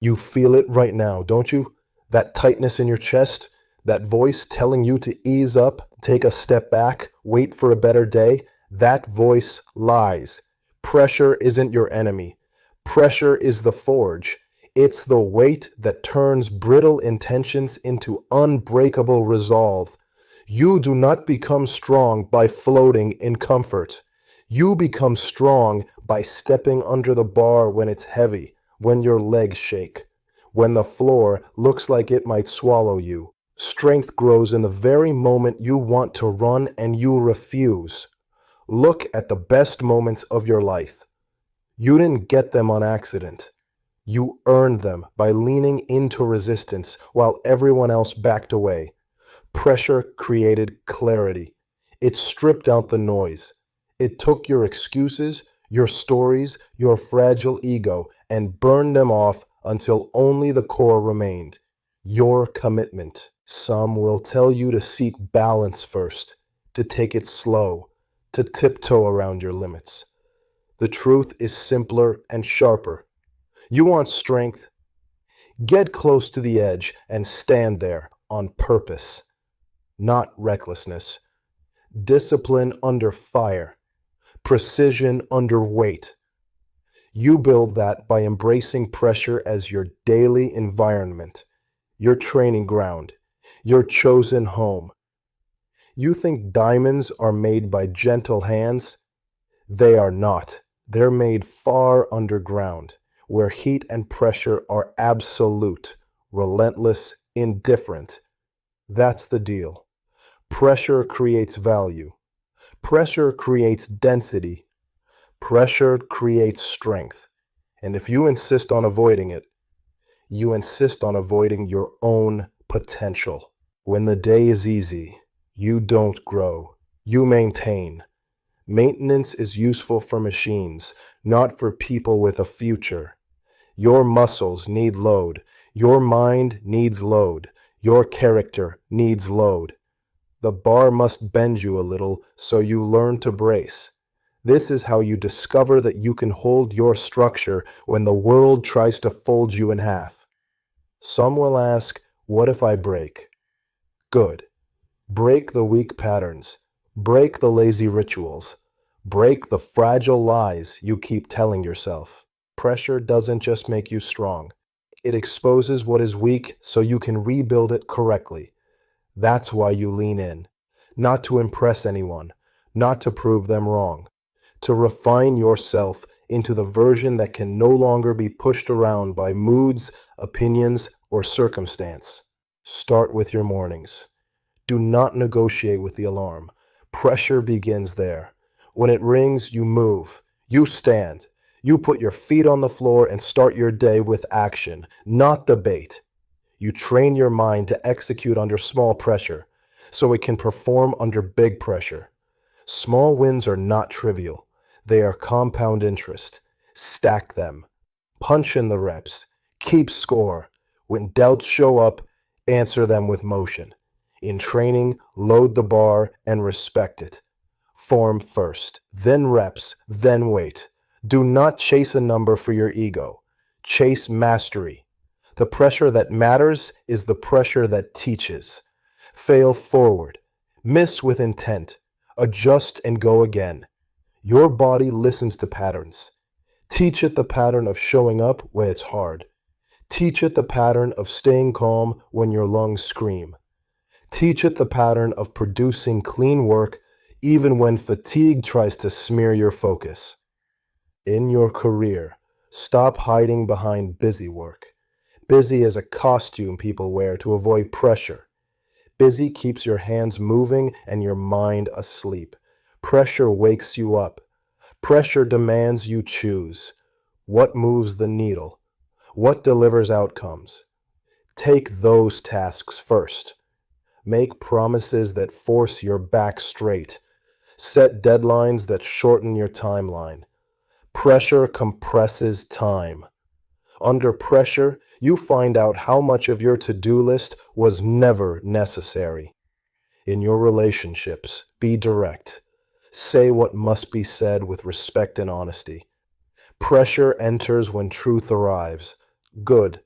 You feel it right now, don't you? That tightness in your chest, that voice telling you to ease up, take a step back, wait for a better day. That voice lies. Pressure isn't your enemy. Pressure is the forge. It's the weight that turns brittle intentions into unbreakable resolve. You do not become strong by floating in comfort. You become strong by stepping under the bar when it's heavy, when your legs shake, when the floor looks like it might swallow you. Strength grows in the very moment you want to run and you refuse. Look at the best moments of your life. You didn't get them on accident. You earned them by leaning into resistance while everyone else backed away. Pressure created clarity. It stripped out the noise. It took your excuses, your stories, your fragile ego, and burned them off until only the core remained. Your commitment. Some will tell you to seek balance first, to take it slow, to tiptoe around your limits. The truth is simpler and sharper. You want strength? Get close to the edge and stand there on purpose, not recklessness. Discipline under fire, precision under weight. You build that by embracing pressure as your daily environment, your training ground, your chosen home. You think diamonds are made by gentle hands? They are not. They're made far underground, where heat and pressure are absolute, relentless, indifferent. That's the deal. Pressure creates value. Pressure creates density. Pressure creates strength. And if you insist on avoiding it, you insist on avoiding your own potential. When the day is easy, you don't grow. You maintain. Maintenance is useful for machines, not for people with a future. Your muscles need load. Your mind needs load. Your character needs load. The bar must bend you a little so you learn to brace. This is how you discover that you can hold your structure when the world tries to fold you in half. Some will ask, what if I break? Good. Break the weak patterns. Break the lazy rituals. Break the fragile lies you keep telling yourself. Pressure doesn't just make you strong. It exposes what is weak so you can rebuild it correctly. That's why you lean in. Not to impress anyone, not to prove them wrong. To refine yourself into the version that can no longer be pushed around by moods, opinions, or circumstance. Start with your mornings. Do not negotiate with the alarm. Pressure begins there. When it rings, you move. You stand. You put your feet on the floor and start your day with action, not debate. You train your mind to execute under small pressure, so it can perform under big pressure. Small wins are not trivial. They are compound interest. Stack them. Punch in the reps. Keep score. When doubts show up, answer them with motion. In training, load the bar and respect it. Form first, then reps, then weight. Do not chase a number for your ego. Chase mastery. The pressure that matters is the pressure that teaches. Fail forward. Miss with intent. Adjust and go again. Your body listens to patterns. Teach it the pattern of showing up when it's hard. Teach it the pattern of staying calm when your lungs scream. Teach it the pattern of producing clean work even when fatigue tries to smear your focus. In your career, stop hiding behind busy work. Busy is a costume people wear to avoid pressure. Busy keeps your hands moving and your mind asleep. Pressure wakes you up. Pressure demands you choose. What moves the needle? What delivers outcomes? Take those tasks first. Make promises that force your back straight. Set deadlines that shorten your timeline. Pressure compresses time. Under pressure, you find out how much of your to-do list was never necessary. In your relationships, be direct. Say what must be said with respect and honesty. Pressure enters when truth arrives. Good.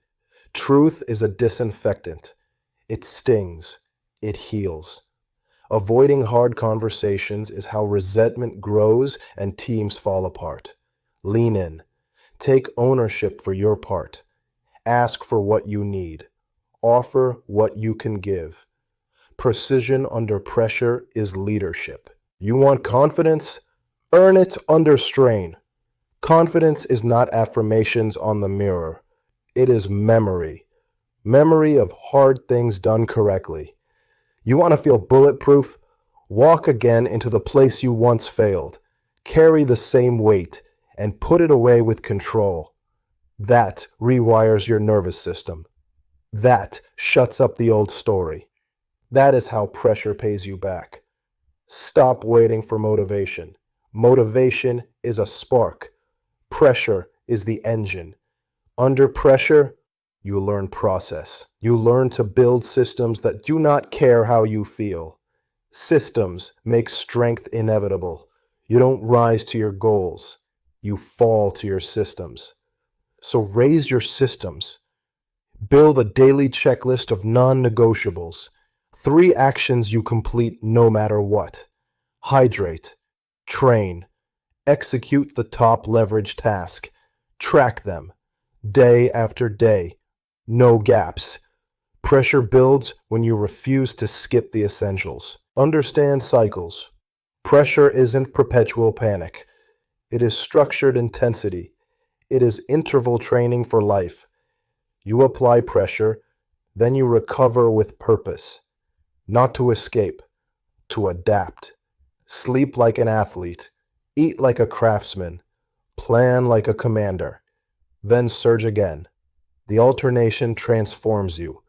Truth is a disinfectant. It stings. It heals. Avoiding hard conversations is how resentment grows and teams fall apart. Lean in. Take ownership for your part. Ask for what you need. Offer what you can give. Precision under pressure is leadership. You want confidence? Earn it under strain. Confidence is not affirmations on the mirror. It is memory. Memory of hard things done correctly. You want to feel bulletproof? Walk again into the place you once failed. Carry the same weight and put it away with control. That rewires your nervous system. That shuts up the old story. That is how pressure pays you back. Stop waiting for motivation. Motivation is a spark. Pressure is the engine. Under pressure, you learn process. You learn to build systems that do not care how you feel. Systems make strength inevitable. You don't rise to your goals. You fall to your systems. So raise your systems. Build a daily checklist of non-negotiables. 3 actions you complete no matter what. Hydrate. Train. Execute the top leverage task. Track them. Day after day. No gaps. Pressure builds when you refuse to skip the essentials. Understand cycles. Pressure isn't perpetual panic. It is structured intensity. It is interval training for life. You apply pressure, then you recover with purpose. Not to escape, to adapt. Sleep like an athlete. Eat like a craftsman. Plan like a commander. Then surge again. The alternation transforms you.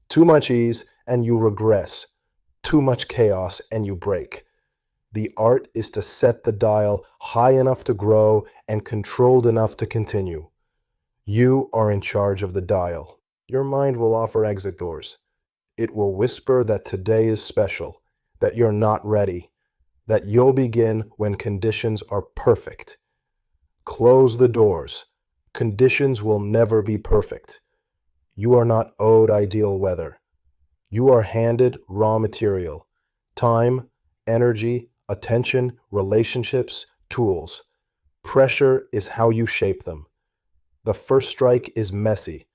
Too much ease and you regress. Too much chaos and you break. The art is to set the dial high enough to grow and controlled enough to continue. You are in charge of the dial. Your mind will offer exit doors. It will whisper that today is special, that you're not ready, that you'll begin when conditions are perfect. Close the doors. Conditions will never be perfect. You are not owed ideal weather. You are handed raw material, time, energy, attention, relationships, tools. Pressure is how you shape them. The first strike is messy.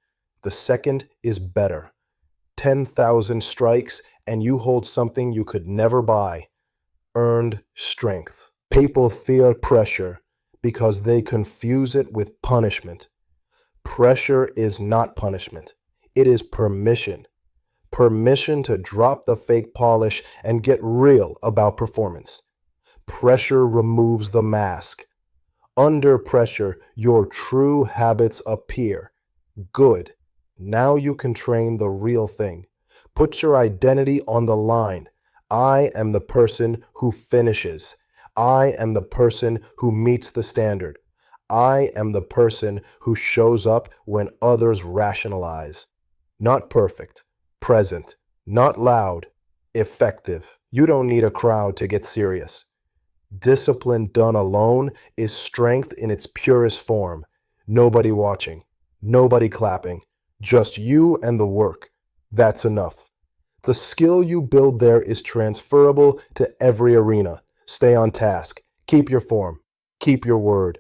The second is better. 10,000 strikes and you hold something you could never buy. Earned strength. People fear pressure because they confuse it with punishment. Pressure is not punishment. It is permission. Permission to drop the fake polish and get real about performance. Pressure removes the mask. Under pressure, your true habits appear. Good. Now you can train the real thing. Put your identity on the line. I am the person who finishes. I am the person who meets the standard. I am the person who shows up when others rationalize. Not perfect, present, not loud, effective. You don't need a crowd to get serious. Discipline done alone is strength in its purest form. Nobody watching, nobody clapping, just you and the work. That's enough. The skill you build there is transferable to every arena. Stay on task. Keep your form. Keep your word.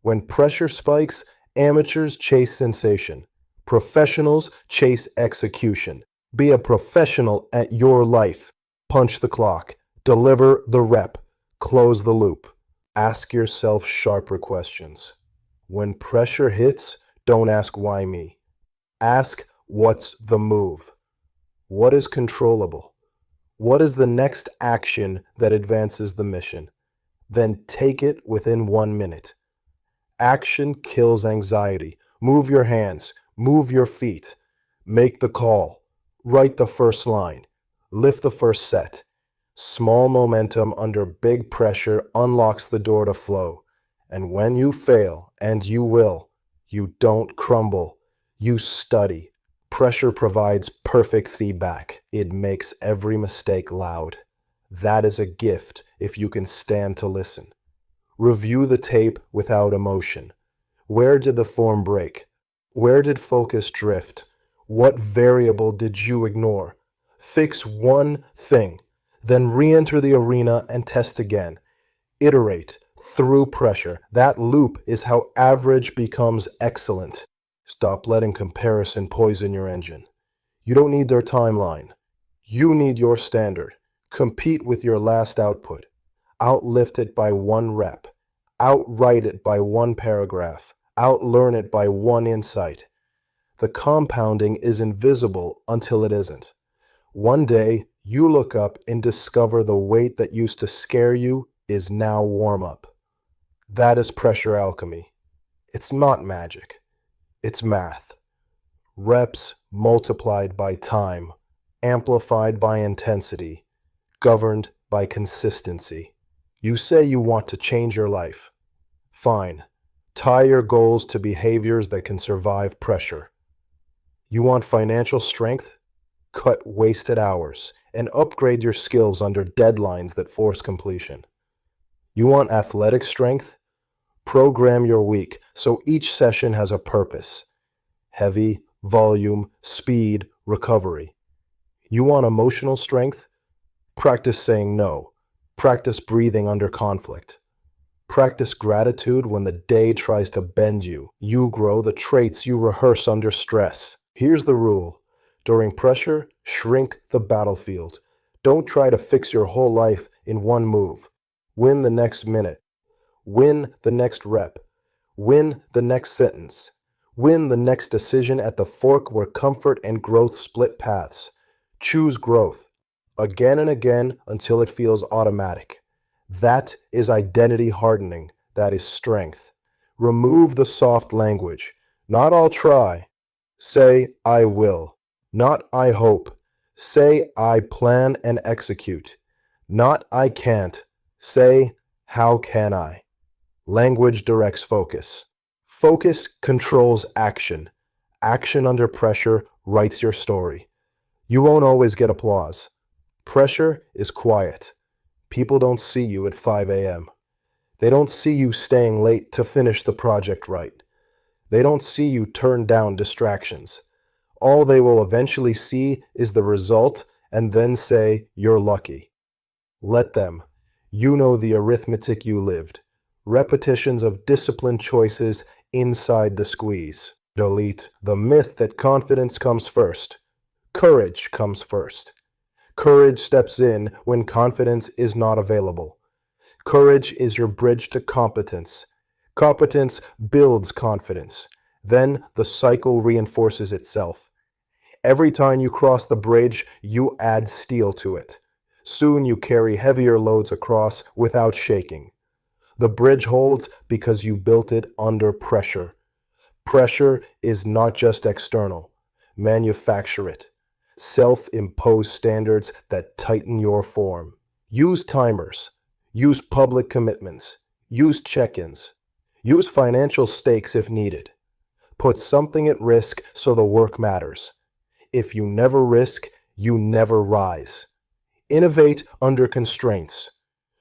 When pressure spikes, amateurs chase sensation. Professionals chase execution. Be a professional at your life. Punch the clock. Deliver the rep. Close the loop. Ask yourself sharper questions. When pressure hits, don't ask why me. Ask what's the move. What is controllable? What is the next action that advances the mission? Then take it within 1 minute. Action kills anxiety. Move your hands. Move your feet. Make the call. Write the first line. Lift the first set. Small momentum under big pressure unlocks the door to flow. And when you fail, and you will, you don't crumble. You study. Pressure provides perfect feedback. It makes every mistake loud. That is a gift if you can stand to listen. Review the tape without emotion. Where did the form break? Where did focus drift? What variable did you ignore? Fix one thing, then re-enter the arena and test again. Iterate through pressure. That loop is how average becomes excellent. Stop letting comparison poison your engine. You don't need their timeline. You need your standard. Compete with your last output. Outlift it by one rep. Outwrite it by one paragraph. Outlearn it by one insight. The compounding is invisible until it isn't. One day, you look up and discover the weight that used to scare you is now warm up. That is pressure alchemy. It's not magic. It's math. Reps multiplied by time, amplified by intensity, governed by consistency. You say you want to change your life. Fine. Tie your goals to behaviors that can survive pressure. You want financial strength? Cut wasted hours and upgrade your skills under deadlines that force completion. You want athletic strength? Program your week so each session has a purpose. Heavy, volume, speed, recovery. You want emotional strength? Practice saying no. Practice breathing under conflict. Practice gratitude when the day tries to bend you. You grow the traits you rehearse under stress. Here's the rule. During pressure, shrink the battlefield. Don't try to fix your whole life in one move. Win the next minute. Win the next rep. Win the next sentence. Win the next decision at the fork where comfort and growth split paths. Choose growth. Again and again until it feels automatic. That is identity hardening. That is strength. Remove the soft language. Not I'll try. Say I will. Not I hope. Say I plan and execute. Not I can't. Say how can I. Language directs focus. Focus controls action. Action under pressure writes your story. You won't always get applause. Pressure is quiet. People don't see you at 5 a.m. They don't see you staying late to finish the project right. They don't see you turn down distractions. All they will eventually see is the result and then say you're lucky. Let them. You know the arithmetic you lived. Repetitions of disciplined choices inside the squeeze. Delete the myth that confidence comes first. Courage comes first. Courage steps in when confidence is not available. Courage is your bridge to competence. Competence builds confidence. Then the cycle reinforces itself. Every time you cross the bridge, you add steel to it. Soon you carry heavier loads across without shaking. The bridge holds because you built it under pressure. Pressure is not just external. Manufacture it. Self-imposed standards that tighten your form. Use timers. Use public commitments. Use check-ins. Use financial stakes if needed. Put something at risk so the work matters. If you never risk, you never rise. Innovate under constraints.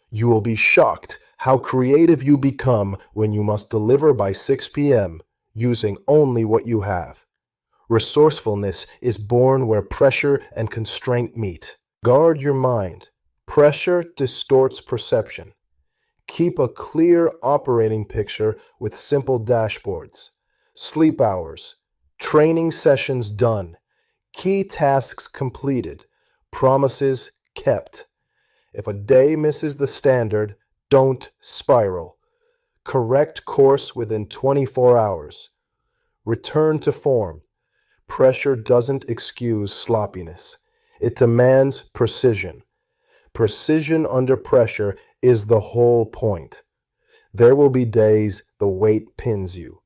You will be shocked how creative you become when you must deliver by 6 p.m. using only what you have. Resourcefulness is born where pressure and constraint meet. Guard your mind. Pressure distorts perception. Keep a clear operating picture with simple dashboards. Sleep hours. Training sessions done. Key tasks completed. Promises kept. If a day misses the standard, don't spiral. Correct course within 24 hours. Return to form. Pressure doesn't excuse sloppiness. It demands precision. Precision under pressure is the whole point. There will be days the weight pins you.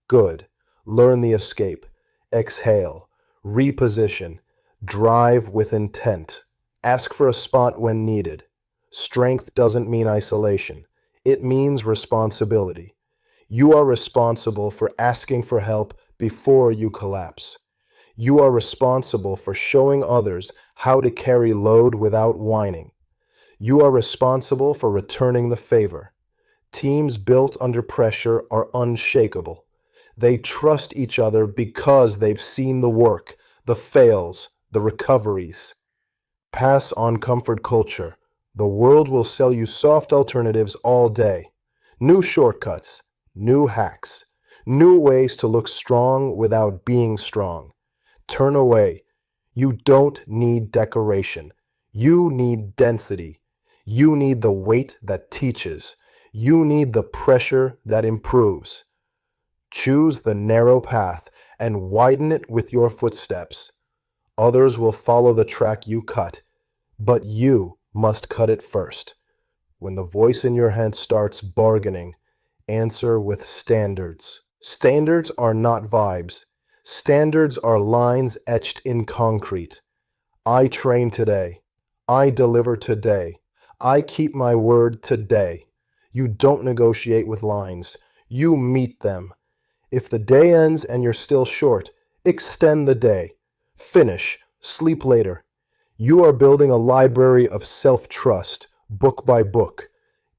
Good. Learn the escape. Exhale. Reposition. Drive with intent. Ask for a spot when needed. Strength doesn't mean isolation. It means responsibility. You are responsible for asking for help before you collapse. You are responsible for showing others how to carry load without whining. You are responsible for returning the favor. Teams built under pressure are unshakable. They trust each other because they've seen the work, the fails, the recoveries. Pass on comfort culture. The world will sell you soft alternatives all day. New shortcuts, new hacks, new ways to look strong without being strong. Turn away. You don't need decoration. You need density. You need the weight that teaches. You need the pressure that improves. Choose the narrow path and widen it with your footsteps. Others will follow the track you cut, but you must cut it first. When the voice in your head starts bargaining, answer with standards. Standards are not vibes. Standards are lines etched in concrete. I train today. I deliver today. I keep my word today. You don't negotiate with lines. You meet them. If the day ends and you're still short, extend the day. Finish. Sleep later. You are building a library of self-trust, book by book.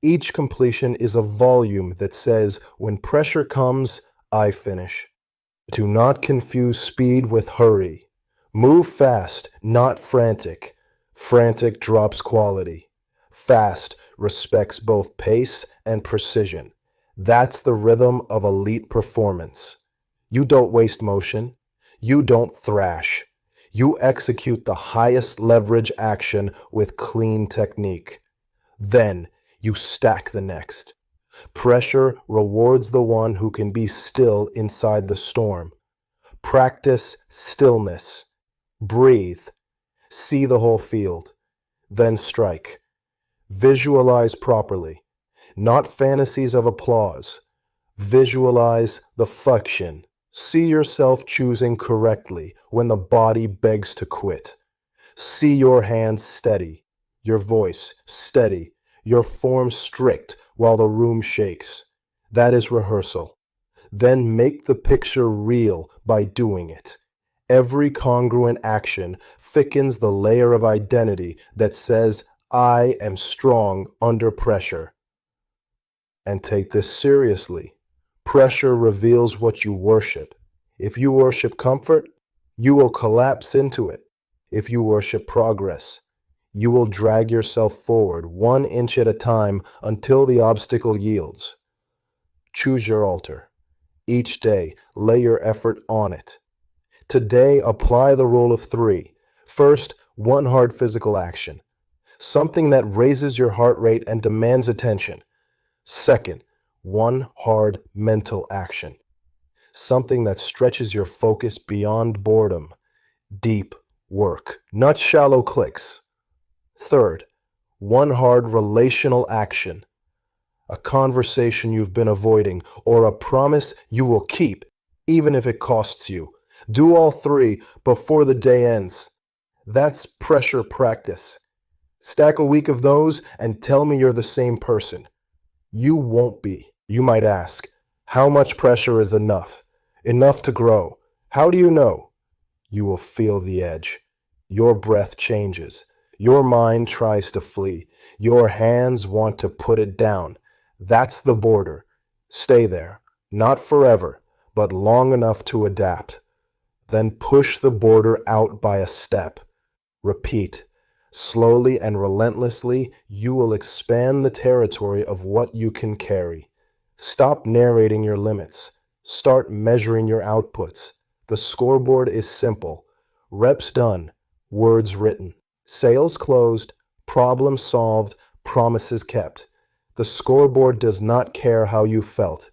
Each completion is a volume that says, when pressure comes, I finish. Do not confuse speed with hurry. Move fast, not frantic. Frantic drops quality. Fast respects both pace and precision. That's the rhythm of elite performance. You don't waste motion. You don't thrash. You execute the highest leverage action with clean technique. Then you stack the next. Pressure rewards the one who can be still inside the storm. Practice stillness. Breathe. See the whole field. Then strike. Visualize properly. Not fantasies of applause. Visualize the function. See yourself choosing correctly when the body begs to quit. See your hands steady, your voice steady, your form strict while the room shakes. That is rehearsal. Then make the picture real by doing it. Every congruent action thickens the layer of identity that says, I am strong under pressure. And take this seriously. Pressure reveals what you worship. If you worship comfort, you will collapse into it. If you worship progress, you will drag yourself forward 1 inch at a time until the obstacle yields. Choose your altar. Each day, lay your effort on it. Today, apply the rule of 3. First, 1 hard physical action. Something that raises your heart rate and demands attention. Second, 1 hard mental action. Something that stretches your focus beyond boredom. Deep work, not shallow clicks. Third, 1 hard relational action. A conversation you've been avoiding or a promise you will keep, even if it costs you. Do all 3 before the day ends. That's pressure practice. Stack a week of those and tell me you're the same person. You won't be. You might ask, how much pressure is enough? Enough to grow. How do you know? You will feel the edge. Your breath changes. Your mind tries to flee. Your hands want to put it down. That's the border. Stay there. Not forever, but long enough to adapt. Then push the border out by a step. Repeat. Slowly and relentlessly, you will expand the territory of what you can carry. Stop narrating your limits. Start measuring your outputs. The scoreboard is simple. Reps done, words written. Sales closed, problem solved, promises kept. The scoreboard does not care how you felt.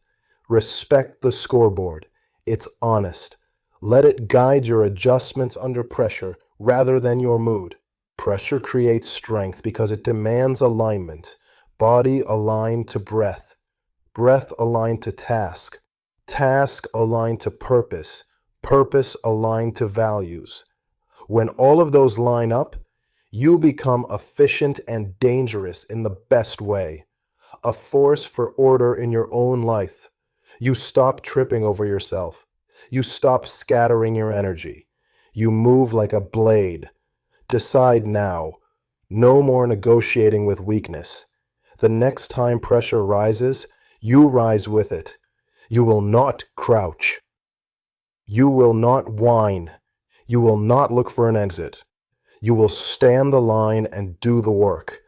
Respect the scoreboard. It's honest. Let it guide your adjustments under pressure rather than your mood. Pressure creates strength because it demands alignment. Body aligned to breath. Breath aligned to task. Task aligned to purpose. Purpose aligned to values. When all of those line up, you become efficient and dangerous in the best way. A force for order in your own life. You stop tripping over yourself. You stop scattering your energy. You move like a blade. Decide now. No more negotiating with weakness. The next time pressure rises, you rise with it. You will not crouch. You will not whine. You will not look for an exit. You will stand the line and do the work,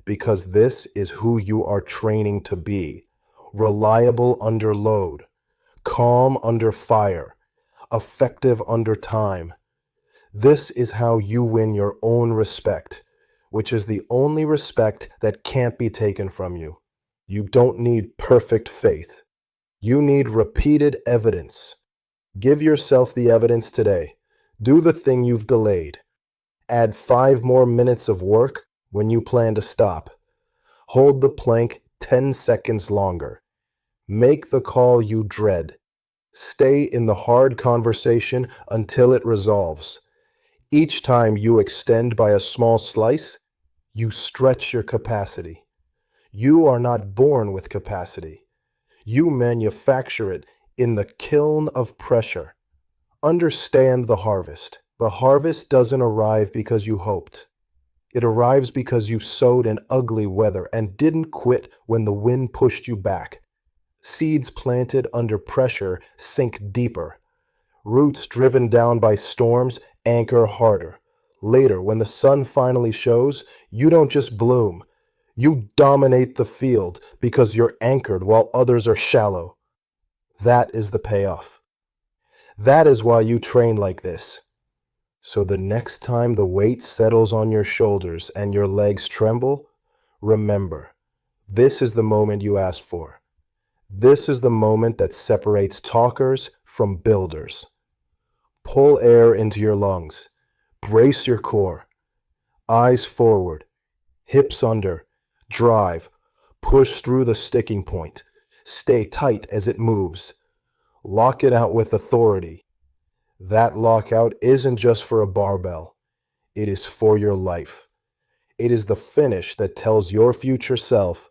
because this is who you are training to be. Reliable under load, calm under fire, effective under time. This is how you win your own respect, which is the only respect that can't be taken from you. You don't need perfect faith. You need repeated evidence. Give yourself the evidence today. Do the thing you've delayed. Add 5 more minutes of work when you plan to stop. Hold the plank 10 seconds longer. Make the call you dread. Stay in the hard conversation until it resolves. Each time you extend by a small slice, you stretch your capacity. You are not born with capacity. You manufacture it in the kiln of pressure. Understand the harvest. The harvest doesn't arrive because you hoped. It arrives because you sowed in ugly weather and didn't quit when the wind pushed you back. Seeds planted under pressure sink deeper. Roots driven down by storms anchor harder. Later, when the sun finally shows, you don't just bloom. You dominate the field because you're anchored while others are shallow. That is the payoff. That is why you train like this. So the next time the weight settles on your shoulders and your legs tremble, remember, this is the moment you asked for. This is the moment that separates talkers from builders. Pull air into your lungs. Brace your core. Eyes forward. Hips under. Drive. Push through the sticking point. Stay tight as it moves. Lock it out with authority. That lockout isn't just for a barbell. It is for your life. It is the finish that tells your future self,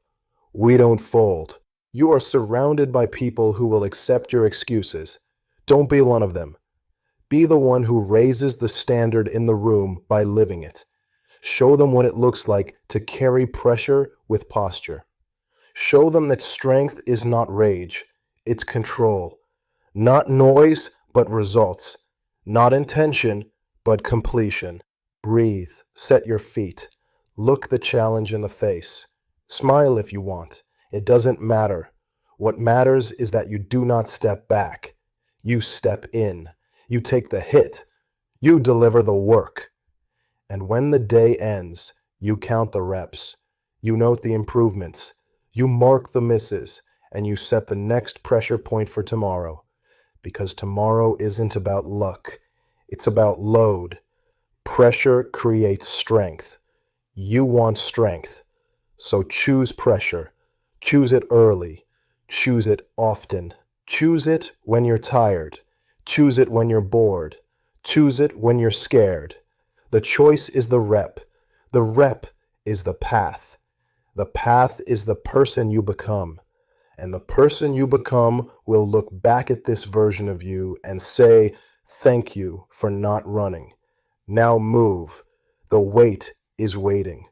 we don't fold. You are surrounded by people who will accept your excuses. Don't be one of them. Be the one who raises the standard in the room by living it. Show them what it looks like to carry pressure with posture. Show them that strength is not rage, it's control. Not noise, but results. Not intention, but completion. Breathe, set your feet. Look the challenge in the face. Smile if you want. It doesn't matter. What matters is that you do not step back. You step in. You take the hit. You deliver the work. And when the day ends, you count the reps. You note the improvements. You mark the misses. And you set the next pressure point for tomorrow. Because tomorrow isn't about luck. It's about load. Pressure creates strength. You want strength. So choose pressure. Choose it early. Choose it often. Choose it when you're tired. Choose it when you're bored. Choose it when you're scared. The choice is the rep. The rep is the path. The path is the person you become. And the person you become will look back at this version of you and say, thank you for not running. Now move. The wait is waiting.